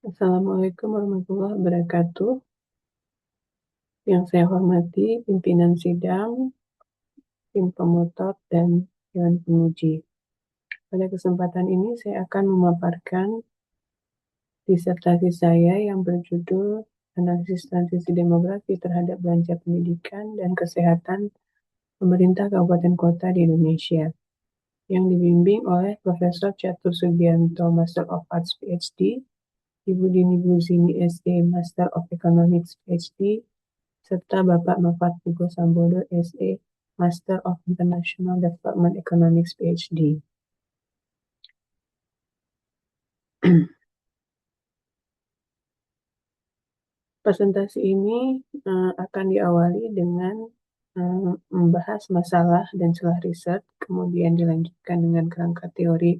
Assalamualaikum warahmatullahi wabarakatuh. Yang saya hormati pimpinan sidang, tim pemotor, dan Dewan Penguji. Pada kesempatan ini saya akan memaparkan disertasi saya yang berjudul Analisis Transisi Demografi terhadap Belanja Pendidikan dan Kesehatan Pemerintah Kabupaten Kota di Indonesia, yang dibimbing oleh Profesor Catur Sugianto, Master of Arts PhD, Ibu Dini Buzini SE, Master of Economics PhD, serta Bapak Novat Pugo Sambodo SE, Master of International Development Economics PhD. Presentasi ini akan diawali dengan membahas masalah dan celah riset, kemudian dilanjutkan dengan kerangka teori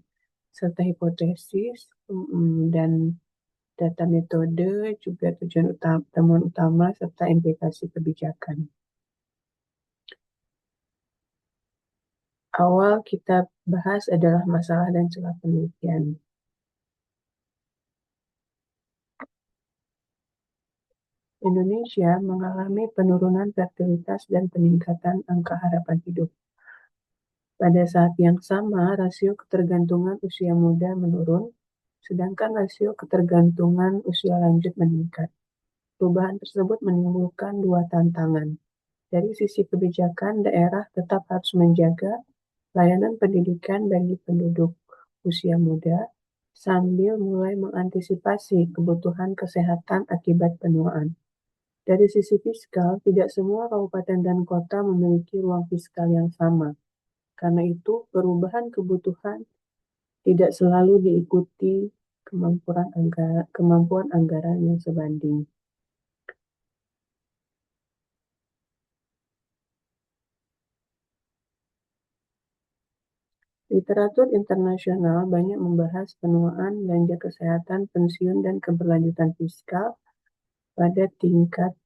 serta hipotesis, dan data metode, juga tujuan temuan utama, serta implikasi kebijakan. Awal kita bahas adalah masalah dan celah penelitian. Indonesia mengalami penurunan fertilitas dan peningkatan angka harapan hidup. Pada saat yang sama, rasio ketergantungan usia muda menurun, sedangkan rasio ketergantungan usia lanjut meningkat. Perubahan tersebut menimbulkan dua tantangan. Dari sisi kebijakan, daerah tetap harus menjaga layanan pendidikan bagi penduduk usia muda, sambil mulai mengantisipasi kebutuhan kesehatan akibat penuaan. Dari sisi fiskal, tidak semua kabupaten dan kota memiliki ruang fiskal yang sama. Karena itu, perubahan kebutuhan tidak selalu diikuti kemampuan anggaran yang sebanding. Literatur internasional banyak membahas penuaan, belanja kesehatan, pensiun, dan keberlanjutan fiskal pada tingkat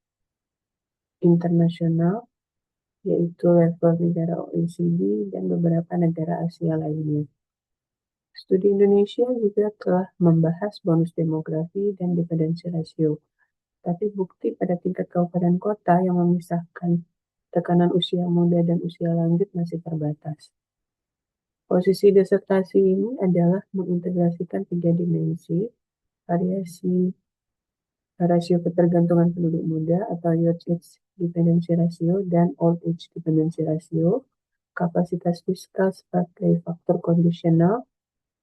internasional, yaitu level negara OECD dan beberapa negara Asia lainnya. Studi Indonesia juga telah membahas bonus demografi dan dependensi rasio, tapi bukti pada tingkat kabupaten kota yang memisahkan tekanan usia muda dan usia lanjut masih terbatas. Posisi disertasi ini adalah mengintegrasikan tiga dimensi, variasi rasio ketergantungan penduduk muda atau youth age dependency ratio dan old age dependency ratio, kapasitas fiskal sebagai faktor kondisional,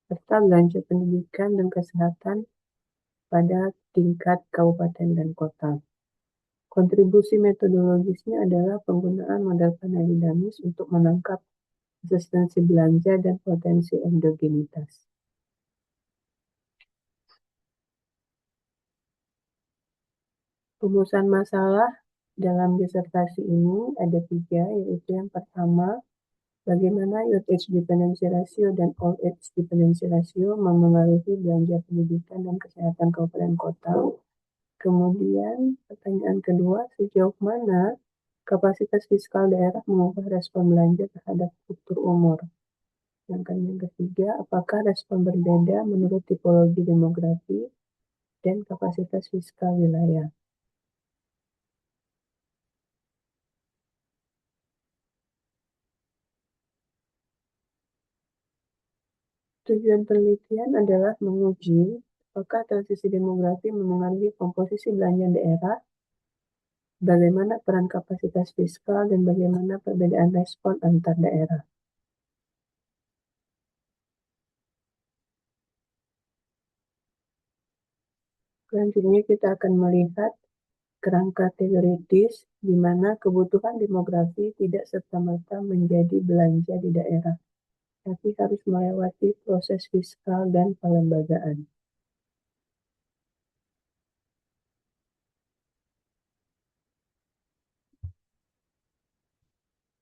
serta belanja pendidikan dan kesehatan pada tingkat kabupaten dan kota. Kontribusi metodologisnya adalah penggunaan model panel dinamis untuk menangkap eksistensi belanja dan potensi endogenitas. Rumusan masalah dalam disertasi ini ada 3, yaitu yang pertama, bagaimana youth age dependency ratio dan old age dependency ratio memengaruhi belanja pendidikan dan kesehatan kabupaten kota. Kemudian, pertanyaan kedua, sejauh mana kapasitas fiskal daerah mengubah respon belanja terhadap struktur umur. Sedangkan yang ketiga, apakah respon berbeda menurut tipologi demografi dan kapasitas fiskal wilayah. Tujuan penelitian adalah menguji apakah transisi demografi memengaruhi komposisi belanja daerah, bagaimana peran kapasitas fiskal, dan bagaimana perbedaan respon antar daerah. Selanjutnya kita akan melihat kerangka teoritis di mana kebutuhan demografi tidak serta-merta menjadi belanja di daerah, tapi harus melewati proses fiskal dan pelembagaan.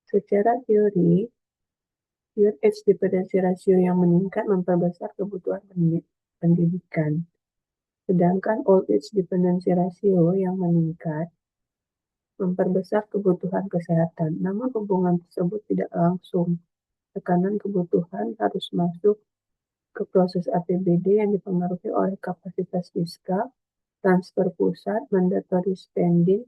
Secara teori, youth age dependency ratio yang meningkat memperbesar kebutuhan pendidikan, sedangkan old age dependency ratio yang meningkat memperbesar kebutuhan kesehatan. Namun hubungan tersebut tidak langsung. Tekanan kebutuhan harus masuk ke proses APBD yang dipengaruhi oleh kapasitas fiskal, transfer pusat, mandatory spending,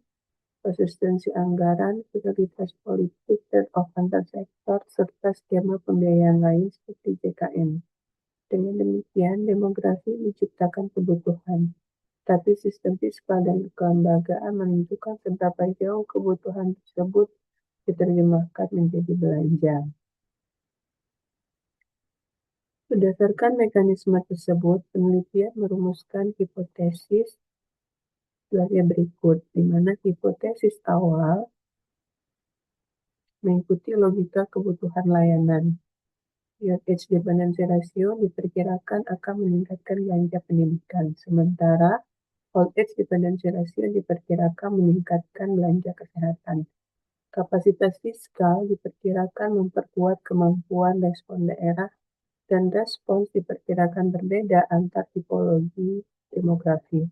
konsistensi anggaran, prioritas politik, trade-off antar sektor, serta skema pembiayaan lain seperti JKN. Dengan demikian, demografi menciptakan kebutuhan, tapi sistem fiskal dan kelembagaan menentukan seberapa jauh kebutuhan tersebut diterjemahkan menjadi belanja. Berdasarkan mekanisme tersebut, penelitian merumuskan hipotesis sebagai berikut, di mana hipotesis awal mengikuti logika kebutuhan layanan. Yield age dependency ratio diperkirakan akan meningkatkan belanja pendidikan, sementara old age dependency ratio diperkirakan meningkatkan belanja kesehatan. Kapasitas fiskal diperkirakan memperkuat kemampuan respon daerah, dan respons diperkirakan berbeda antar tipologi demografi.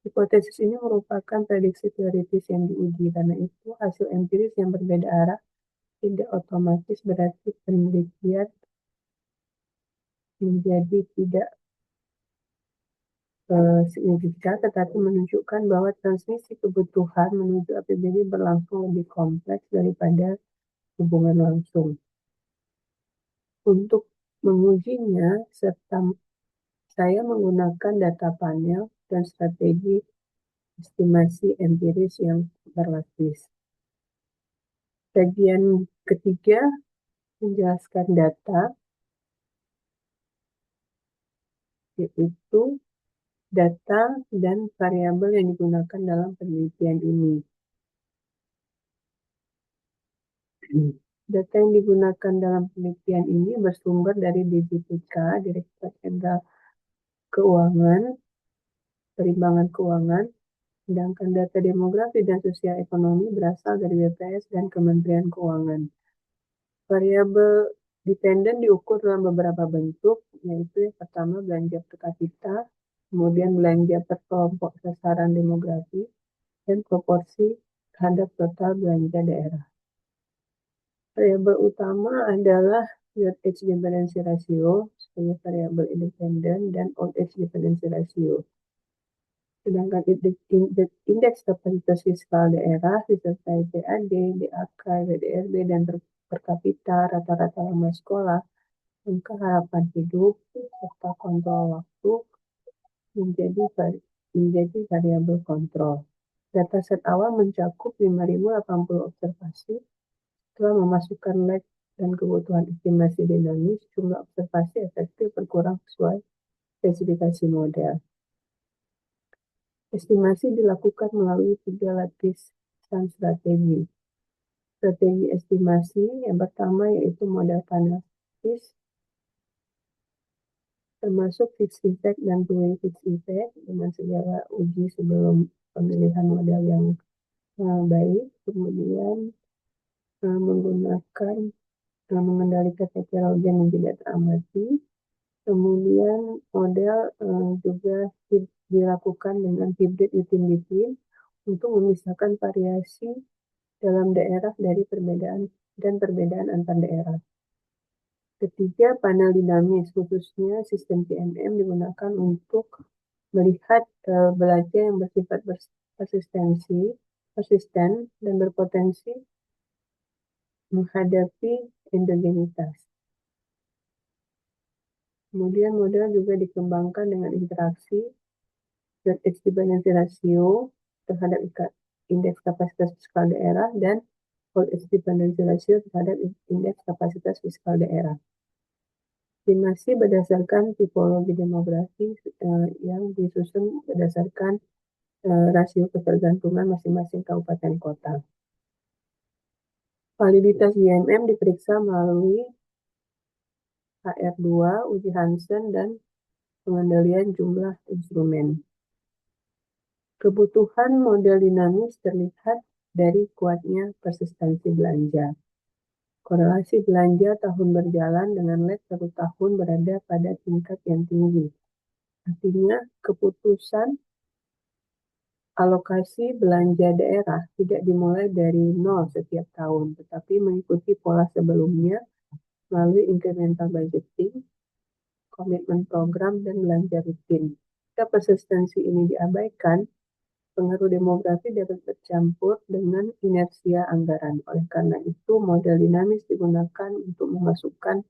Hipotesis ini merupakan prediksi teoritis yang diuji, karena itu hasil empiris yang berbeda arah tidak otomatis berarti penelitian menjadi tidak signifikan, tetapi menunjukkan bahwa transmisi kebutuhan menuju APBD berlangsung lebih kompleks daripada hubungan langsung. Untuk mengujinya, saya menggunakan data panel dan strategi estimasi empiris yang berlapis. Bagian ketiga menjelaskan data, yaitu data dan variabel yang digunakan dalam penelitian ini. Data yang digunakan dalam penelitian ini bersumber dari DJPK, Direktorat Jenderal Keuangan, Perimbangan Keuangan, sedangkan data demografi dan sosial ekonomi berasal dari BPS dan Kementerian Keuangan. Variabel dependen diukur dalam beberapa bentuk, yaitu yang pertama belanja per kapita, kemudian belanja per kelompok sasaran demografi, dan proporsi terhadap total belanja daerah. Variabel utama adalah yield age dependency ratio sebagai variabel independen dan old age dependency ratio. Sedangkan indeks kapasitas fiskal daerah disertai PAD, DAK, WDRB, dan per kapita, rata-rata lama sekolah, angka harapan hidup, serta kontrol waktu menjadi variabel kontrol. Dataset awal mencakup 5.080 observasi. Setelah memasukkan lag dan kebutuhan estimasi dinamis, jumlah observasi efektif berkurang sesuai spesifikasi model. Estimasi dilakukan melalui 3 lapisan strategi. Strategi estimasi yang pertama yaitu model panel FIS, termasuk fixed effect dan two-way fixed effect dengan segala uji sebelum pemilihan model yang baik, kemudian mengendalikan heterogen yang tidak teramati. Kemudian model juga dilakukan dengan hybrid within untuk memisahkan variasi dalam daerah dari perbedaan antar daerah. Ketiga, panel dinamis, khususnya sistem PMM digunakan untuk melihat belanja yang bersifat persisten dan berpotensi menghadapi endogenitas. Kemudian model juga dikembangkan dengan interaksi yield age dependency ratio terhadap indeks kapasitas fiskal daerah dan old age dependency ratio terhadap indeks kapasitas fiskal daerah. Estimasi berdasarkan tipologi demografi yang disusun berdasarkan rasio ketergantungan masing-masing kabupaten kota. Validitas IMM diperiksa melalui HR2, uji Hansen, dan pengendalian jumlah instrumen. Kebutuhan model dinamis terlihat dari kuatnya persistensi belanja. Korelasi belanja tahun berjalan dengan lag 1 tahun berada pada tingkat yang tinggi. Artinya, keputusan alokasi belanja daerah tidak dimulai dari nol setiap tahun, tetapi mengikuti pola sebelumnya melalui incremental budgeting, komitmen program dan belanja rutin. Jika persistensi ini diabaikan, pengaruh demografi dapat bercampur dengan inersia anggaran. Oleh karena itu, model dinamis digunakan untuk memasukkan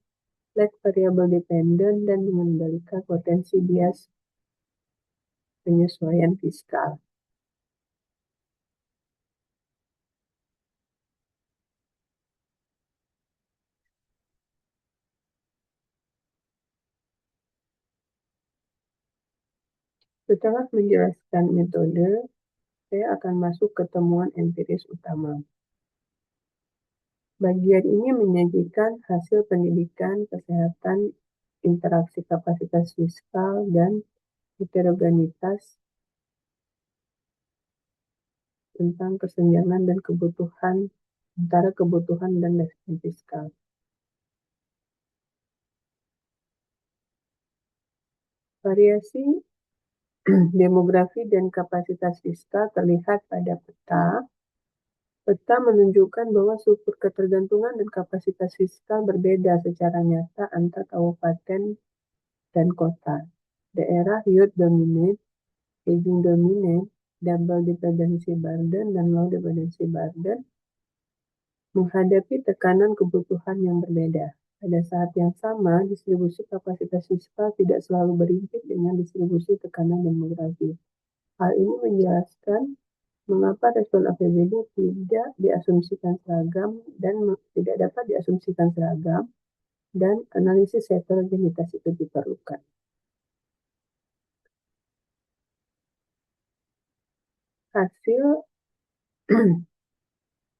lag variable dependen dan mengendalikan potensi bias penyesuaian fiskal. Setelah menjelaskan metode, saya akan masuk ke temuan empiris utama. Bagian ini menyajikan hasil pendidikan, kesehatan, interaksi kapasitas fiskal, dan heterogenitas tentang kesenjangan dan kebutuhan antara kebutuhan dan respon fiskal. Variasi demografi dan kapasitas fiskal terlihat pada peta. Peta menunjukkan bahwa struktur ketergantungan dan kapasitas fiskal berbeda secara nyata antar kabupaten dan kota. Daerah youth dominate, aging dominate, double dependency burden, dan low dependency burden menghadapi tekanan kebutuhan yang berbeda. Pada saat yang sama, distribusi kapasitas fiskal tidak selalu berimpit dengan distribusi tekanan demografi. Hal ini menjelaskan mengapa respon APBD tidak diasumsikan seragam dan tidak dapat diasumsikan seragam dan analisis heterogenitas itu diperlukan.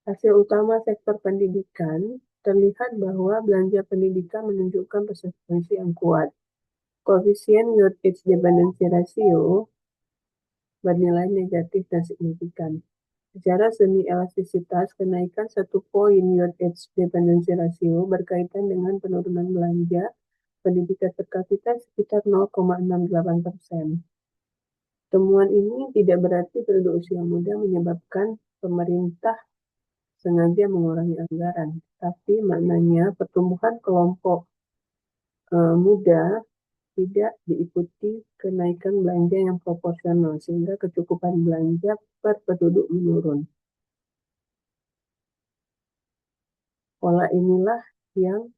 Hasil utama sektor pendidikan terlihat bahwa belanja pendidikan menunjukkan persistensi yang kuat. Koefisien Youth Age Dependency Ratio bernilai negatif dan signifikan. Secara semi elastisitas, kenaikan 1 poin Youth Age Dependency Ratio berkaitan dengan penurunan belanja pendidikan per kapita sekitar 0,68%. Temuan ini tidak berarti penduduk usia muda menyebabkan pemerintah sengaja mengurangi anggaran, tapi maknanya pertumbuhan kelompok muda tidak diikuti kenaikan belanja yang proporsional, sehingga kecukupan belanja per penduduk menurun. Pola inilah yang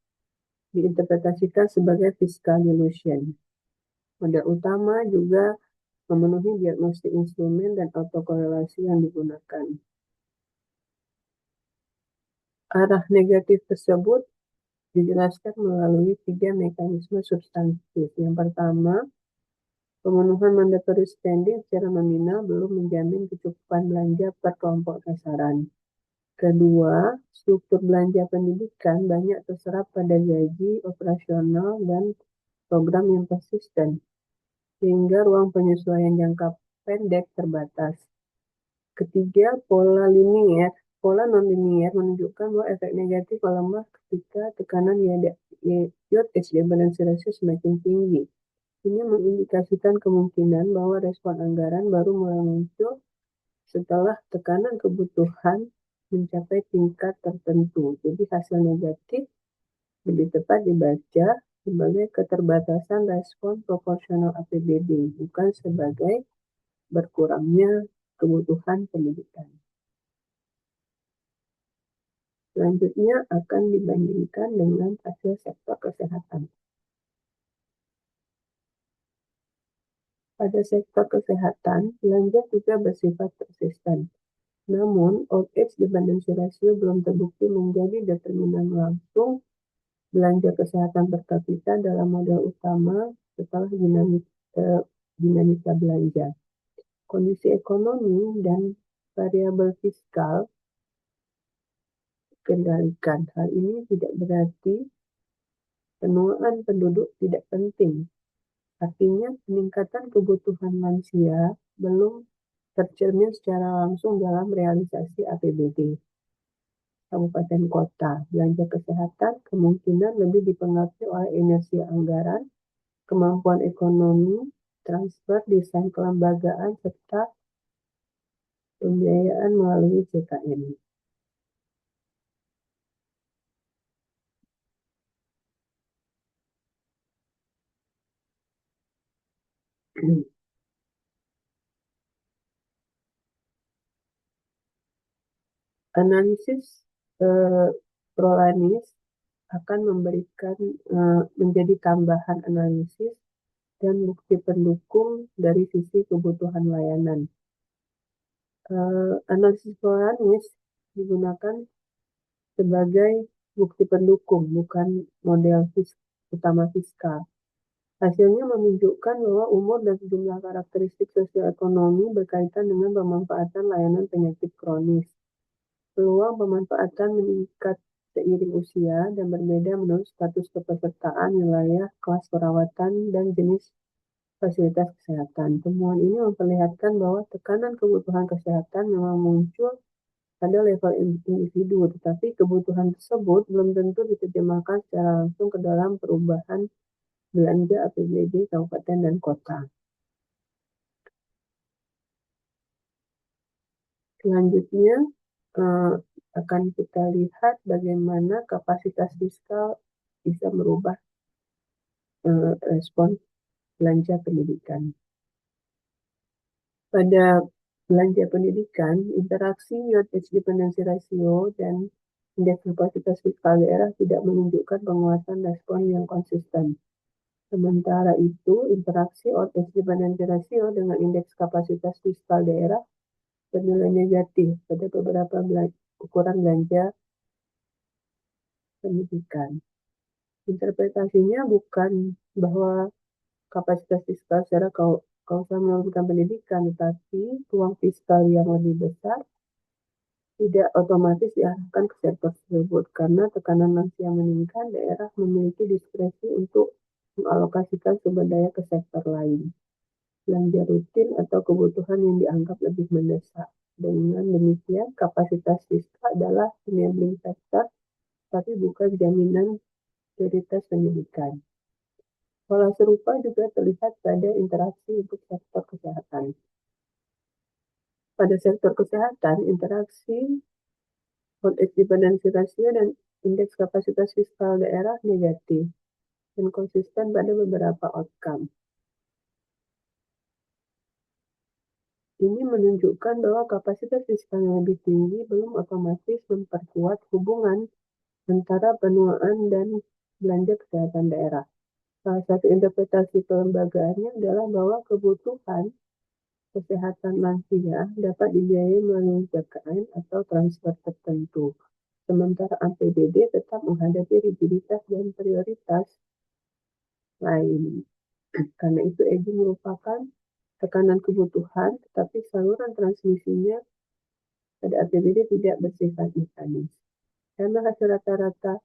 diinterpretasikan sebagai fiscal illusion. Model utama juga memenuhi diagnostik instrumen dan autokorelasi yang digunakan. Arah negatif tersebut dijelaskan melalui 3 mekanisme substantif. Yang pertama, pemenuhan mandatory spending secara nominal belum menjamin kecukupan belanja per kelompok sasaran. Kedua, struktur belanja pendidikan banyak terserap pada gaji, operasional, dan program yang persisten, sehingga ruang penyesuaian jangka pendek terbatas. Ketiga, pola non-linier menunjukkan bahwa efek negatif melemah ketika tekanan Youth Age Dependency Ratio semakin tinggi. Ini mengindikasikan kemungkinan bahwa respon anggaran baru mulai muncul setelah tekanan kebutuhan mencapai tingkat tertentu. Jadi hasil negatif lebih tepat dibaca sebagai keterbatasan respon proporsional APBD, bukan sebagai berkurangnya kebutuhan pendidikan. Selanjutnya akan dibandingkan dengan hasil sektor kesehatan. Pada sektor kesehatan, belanja juga bersifat persisten. Namun, old age dependency ratio belum terbukti menjadi determinan langsung belanja kesehatan per kapita dalam model utama setelah dinamika belanja. Kondisi ekonomi dan variabel fiskal dikendalikan. Hal ini tidak berarti penuaan penduduk tidak penting. Artinya, peningkatan kebutuhan lansia belum tercermin secara langsung dalam realisasi APBD. Kabupaten kota, belanja kesehatan kemungkinan lebih dipengaruhi oleh inersia anggaran, kemampuan ekonomi, transfer, desain kelembagaan, serta pembiayaan melalui JKN. Analisis Prolanis akan memberikan menjadi tambahan analisis dan bukti pendukung dari sisi kebutuhan layanan. Analisis Prolanis digunakan sebagai bukti pendukung, bukan model utama fiskal. Hasilnya menunjukkan bahwa umur dan sejumlah karakteristik sosial ekonomi berkaitan dengan pemanfaatan layanan penyakit kronis. Peluang pemanfaatan meningkat seiring usia dan berbeda menurut status kepesertaan, wilayah, kelas perawatan, dan jenis fasilitas kesehatan. Temuan ini memperlihatkan bahwa tekanan kebutuhan kesehatan memang muncul pada level individu, tetapi kebutuhan tersebut belum tentu diterjemahkan secara langsung ke dalam perubahan belanja APBD kabupaten dan kota. Selanjutnya akan kita lihat bagaimana kapasitas fiskal bisa merubah respon belanja pendidikan. Pada belanja pendidikan, interaksi yield edge dependency ratio dan indeks kapasitas fiskal daerah tidak menunjukkan penguatan respon yang konsisten. Sementara itu, interaksi yield edge dependency ratio dengan indeks kapasitas fiskal daerah bernilai negatif pada beberapa ukuran belanja pendidikan. Interpretasinya bukan bahwa kapasitas fiskal secara kausal menurunkan pendidikan, tetapi ruang fiskal yang lebih besar tidak otomatis diarahkan ke sektor tersebut karena tekanan lansia meningkat, daerah memiliki diskresi untuk mengalokasikan sumber daya ke sektor lain, belanja rutin atau kebutuhan yang dianggap lebih mendesak. Dengan demikian, kapasitas fiskal adalah enabling factor, tapi bukan jaminan prioritas pendidikan. Pola serupa juga terlihat pada interaksi untuk sektor kesehatan. Pada sektor kesehatan, interaksi yield edge dependency ratio dan indeks kapasitas fiskal daerah negatif dan konsisten pada beberapa outcome. Ini menunjukkan bahwa kapasitas fiskal yang lebih tinggi belum otomatis memperkuat hubungan antara penuaan dan belanja kesehatan daerah. Salah satu interpretasi kelembagaannya adalah bahwa kebutuhan kesehatan lansia dapat dibiayai melalui JKN atau transfer tertentu, sementara APBD tetap menghadapi rigiditas dan prioritas lain. Karena itu, aging merupakan tekanan kebutuhan, tetapi saluran transmisinya pada APBD tidak bersifat mekanis. Karena hasil rata-rata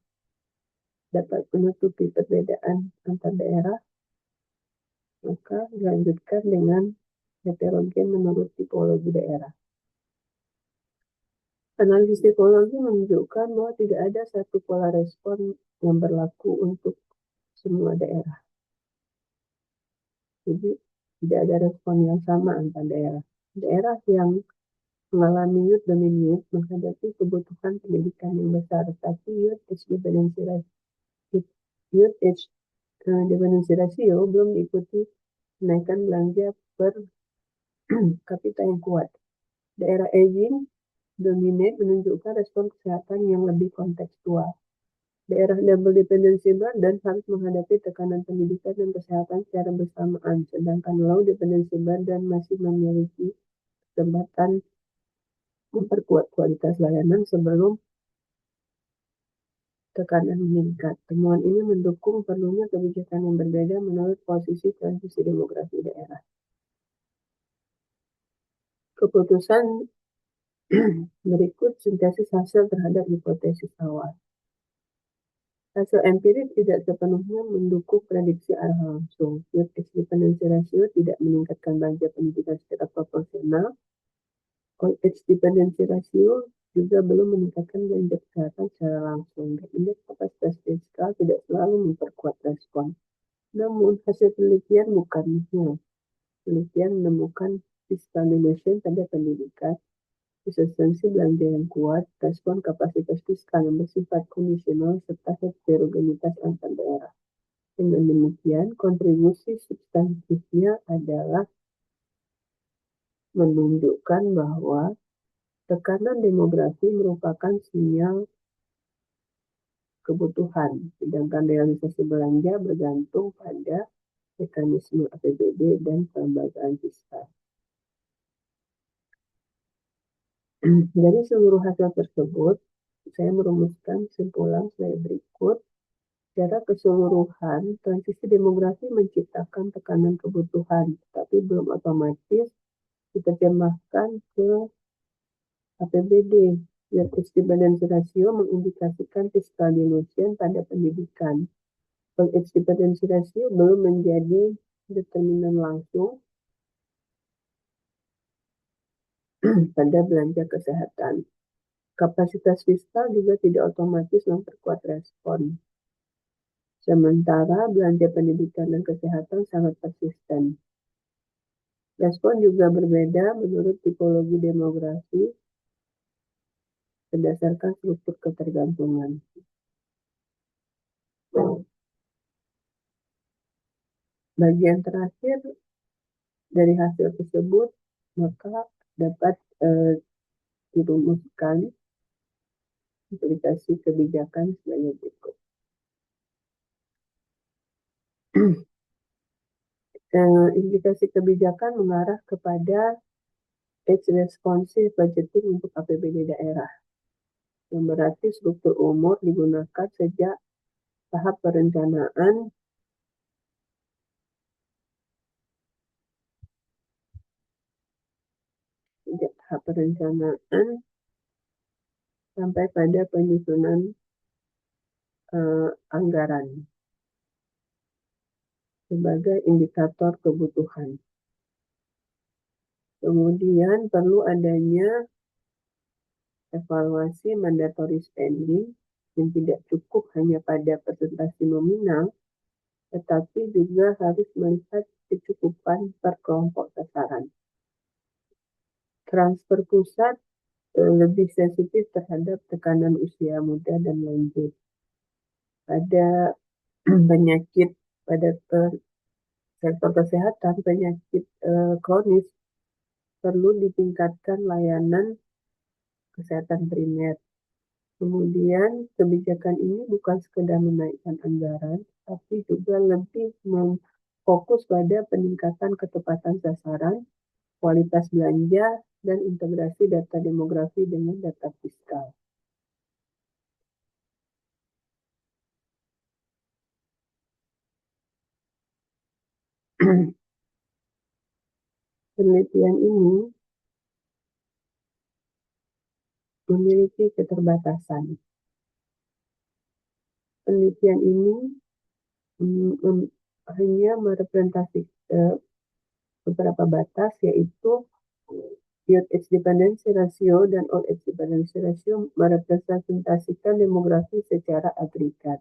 dapat menutupi perbedaan antar daerah, maka dilanjutkan dengan heterogen menurut tipologi daerah. Analisis tipologi menunjukkan bahwa tidak ada satu pola respon yang berlaku untuk semua daerah. Jadi, tidak ada respon yang sama antar daerah. Daerah yang mengalami youth dominant menghadapi kebutuhan pendidikan yang besar, tapi youth age dependency ratio belum diikuti kenaikan belanja per kapita yang kuat. Daerah aging dominate menunjukkan respon kesehatan yang lebih kontekstual. Daerah double dependency burden harus menghadapi tekanan pendidikan dan kesehatan secara bersamaan, sedangkan low dependency burden masih memiliki kesempatan memperkuat kualitas layanan sebelum tekanan meningkat. Temuan ini mendukung perlunya kebijakan yang berbeda menurut posisi transisi demografi daerah. Keputusan berikut sintesis hasil terhadap hipotesis awal. Hasil empiris tidak sepenuhnya mendukung prediksi arah langsung. Yield edge dependency ratio tidak meningkatkan belanja pendidikan secara proporsional. Yield edge dependency ratio juga belum meningkatkan belanja kesehatan secara langsung. Dan indeks kapasitas fiskal tidak selalu memperkuat respon. Namun, hasil penelitian bukan nihil. Penelitian menemukan fiscal dimension pada pendidikan, eksistensi belanja yang kuat, respon kapasitas fiskal yang bersifat kondisional, serta heterogenitas antar daerah. Dengan demikian, kontribusi substantifnya adalah menunjukkan bahwa tekanan demografi merupakan sinyal kebutuhan, sedangkan realisasi belanja bergantung pada mekanisme APBD dan kelembagaan fiskal. Dari seluruh hasil tersebut, saya merumuskan kesimpulan slide berikut. Secara keseluruhan, transisi demografi menciptakan tekanan kebutuhan, tapi belum otomatis diterjemahkan ke APBD. Net Balance Ratio mengindikasikan fiscal dilution pada pendidikan. Balance Ratio belum menjadi determinan langsung pada belanja kesehatan. Kapasitas fiskal juga tidak otomatis memperkuat respon. Sementara belanja pendidikan dan kesehatan sangat persisten. Respon juga berbeda menurut tipologi demografi berdasarkan struktur ketergantungan. Bagian terakhir dari hasil tersebut maka dapat dirumuskan implikasi kebijakan sebagai berikut. Implikasi kebijakan mengarah kepada age responsive budgeting untuk APBD daerah, yang berarti struktur umur digunakan sejak tahap perencanaan sampai pada penyusunan anggaran sebagai indikator kebutuhan. Kemudian perlu adanya evaluasi mandatory spending yang tidak cukup hanya pada presentasi nominal, tetapi juga harus melihat kecukupan per kelompok sasaran. Transfer pusat lebih sensitif terhadap tekanan usia muda dan lanjut. Pada penyakit pada sektor kesehatan, penyakit kronis perlu ditingkatkan layanan kesehatan primer. Kemudian kebijakan ini bukan sekedar menaikkan anggaran, tapi juga lebih fokus pada peningkatan ketepatan sasaran, kualitas belanja, dan integrasi data demografi dengan data fiskal. Penelitian ini memiliki keterbatasan. Penelitian ini hanya merepresentasikan beberapa batas, yaitu Youth Age Dependency Ratio dan Old Age Dependency Ratio merepresentasikan demografi secara agregat.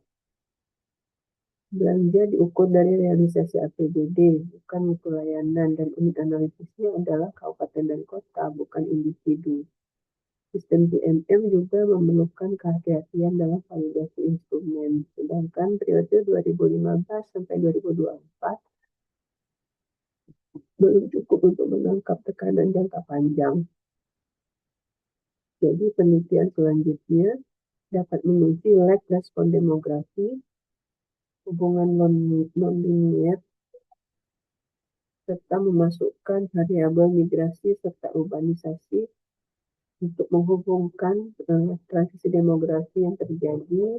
Belanja diukur dari realisasi APBD, bukan mutu layanan, dan unit analisisnya adalah kabupaten dan kota, bukan individu. Sistem GMM juga memerlukan kehati-hatian dalam validasi instrumen, sedangkan periode 2015 sampai 2024 belum cukup untuk menangkap tekanan jangka panjang. Jadi penelitian selanjutnya dapat menguji lag respon demografi, hubungan non-linear, serta memasukkan variabel migrasi serta urbanisasi untuk menghubungkan transisi demografi yang terjadi,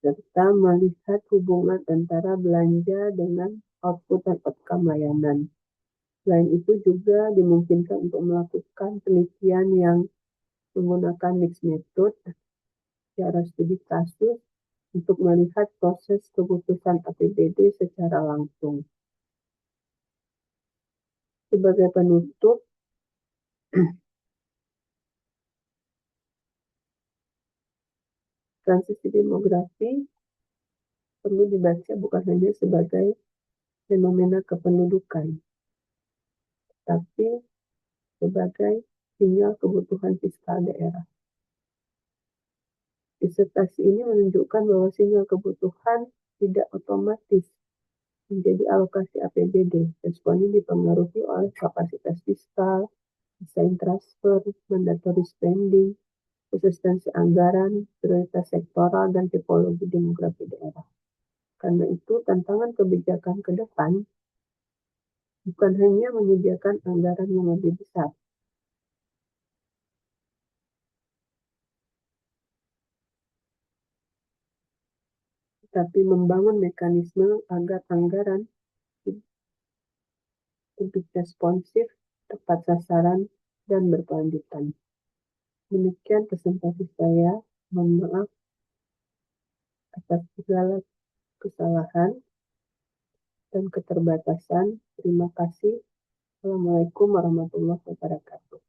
serta melihat hubungan antara belanja dengan output dan outcome layanan. Selain itu juga dimungkinkan untuk melakukan penelitian yang menggunakan mixed method, cara studi kasus, untuk melihat proses keputusan APBD secara langsung. Sebagai penutup, transisi demografi perlu dibaca bukan hanya sebagai fenomena kependudukan, tapi sebagai sinyal kebutuhan fiskal daerah. Disertasi ini menunjukkan bahwa sinyal kebutuhan tidak otomatis menjadi alokasi APBD. Respon ini dipengaruhi oleh kapasitas fiskal, desain transfer, mandatory spending, konsistensi anggaran, prioritas sektoral, dan tipologi demografi daerah. Karena itu, tantangan kebijakan ke depan bukan hanya menyediakan anggaran yang lebih besar, tapi membangun mekanisme agar anggaran lebih responsif, tepat sasaran, dan berkelanjutan. Demikian presentasi saya. Mohon maaf atas segala kesalahan dan keterbatasan. Terima kasih. Assalamualaikum warahmatullahi wabarakatuh.